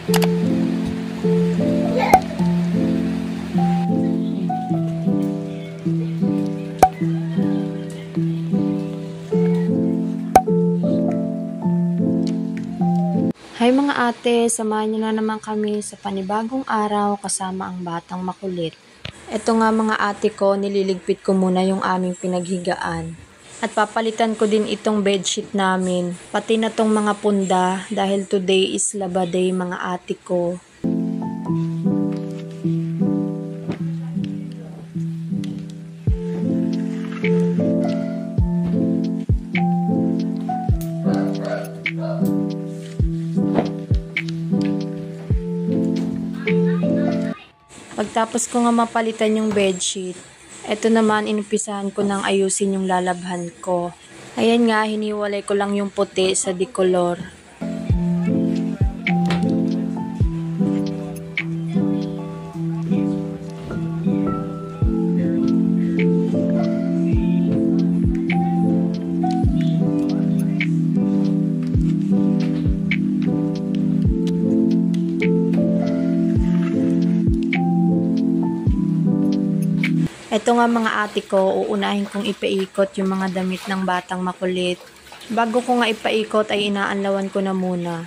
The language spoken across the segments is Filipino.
Hi mga ate, samahan niyo na naman kami sa panibagong araw kasama ang batang makulit. Ito nga mga ate ko, nililigpit ko muna yung aming pinaghigaan. At papalitan ko din itong bedsheet namin, pati na tong mga punda dahil today is Laba Day mga ate ko. Pagtapos ko nga mapalitan yung bedsheet, eto naman inumpisahan ko nang ayusin yung lalabhan ko. Ayan nga, hiniwalay ko lang yung puti sa dikolor. Ito nga mga ate ko, uunahin kong ipaikot yung mga damit ng batang makulit. Bago ko nga ipaikot ay inaanlawan ko na muna.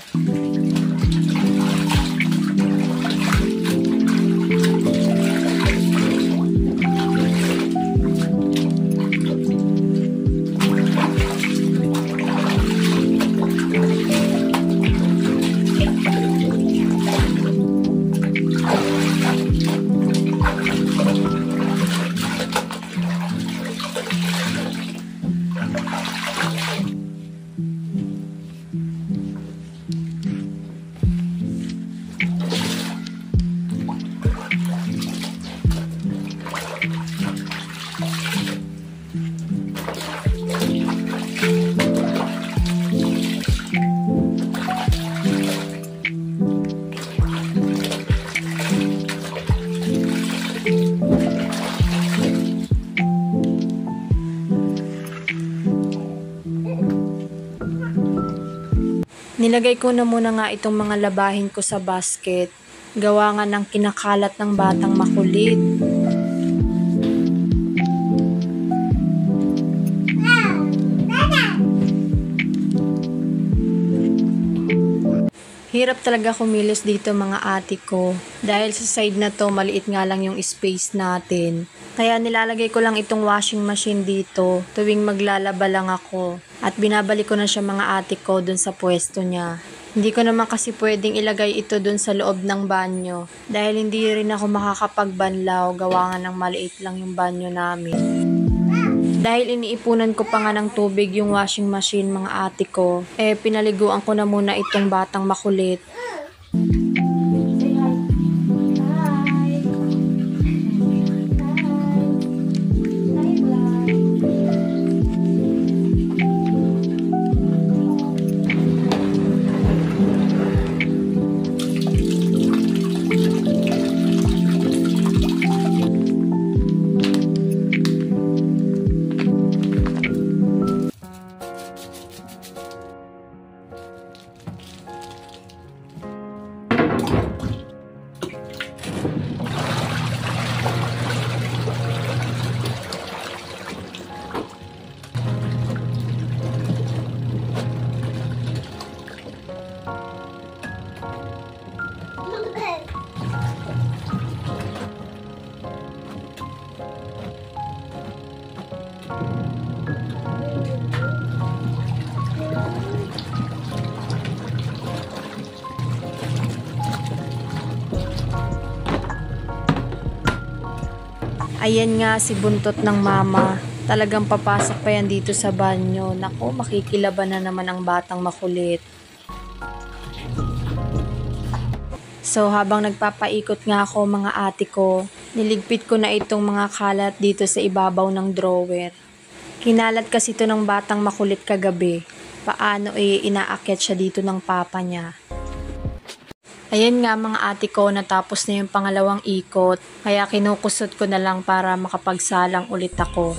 Nilagay ko na muna nga itong mga labahin ko sa basket. Gawa nga ng kinakalat ng batang makulit. Hirap talaga kumilos dito mga ate ko. Dahil sa side na to, maliit nga lang yung space natin. Kaya nilalagay ko lang itong washing machine dito tuwing maglalaba lang ako. At binabalik ko na siya mga ate ko dun sa pwesto niya. Hindi ko naman kasi pwedeng ilagay ito dun sa loob ng banyo. Dahil hindi rin ako makakapagbanlaw, gawa nga ng maliit lang yung banyo namin. Dahil iniipunan ko pa nga ng tubig yung washing machine mga ate ko, pinaliguan ko na muna itong batang makulit. Ayan nga si buntot ng mama. Talagang papasok pa yan dito sa banyo. Naku, makikilaban na naman ang batang makulit. So habang nagpapaikot nga ako mga ate ko, niligpit ko na itong mga kalat dito sa ibabaw ng drawer. Kinalat kasi ito ng batang makulit kagabi. Paano inaakyat siya dito ng papa niya. Ayan nga mga ate ko, natapos na yung pangalawang ikot, kaya kinukusot ko na lang para makapagsalang ulit ako.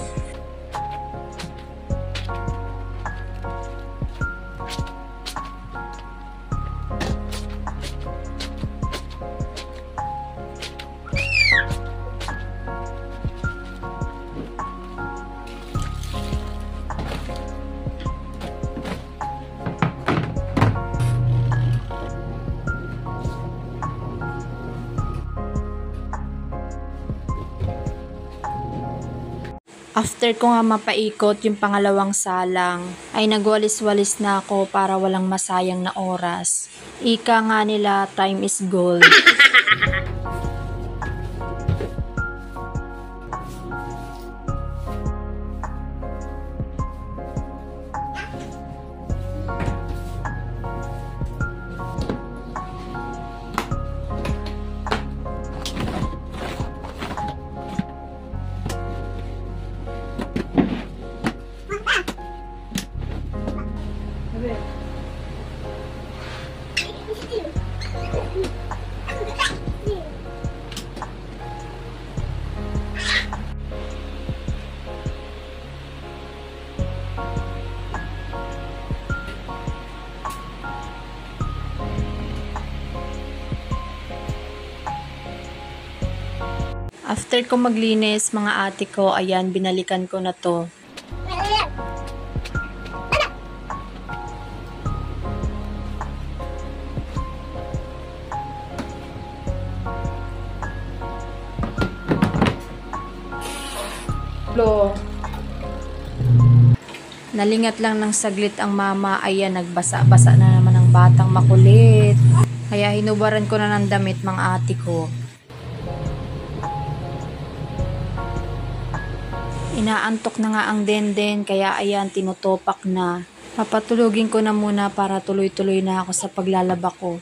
After ko nga mapaikot yung pangalawang salang, ay nagwalis-walis na ako para walang masayang na oras. Ika nga nila, time is gold. After ko maglinis, mga ate ko, ayan, binalikan ko na to. Nalingat lang ng saglit ang mama, ayan, nagbasa-basa na naman ang batang makulit. Kaya hinubaran ko na ng damit, mga ate ko. Inaantok na nga ang denden, kaya ayan, tinutopak na. Papatulugin ko na muna para tuloy-tuloy na ako sa paglalaba ko.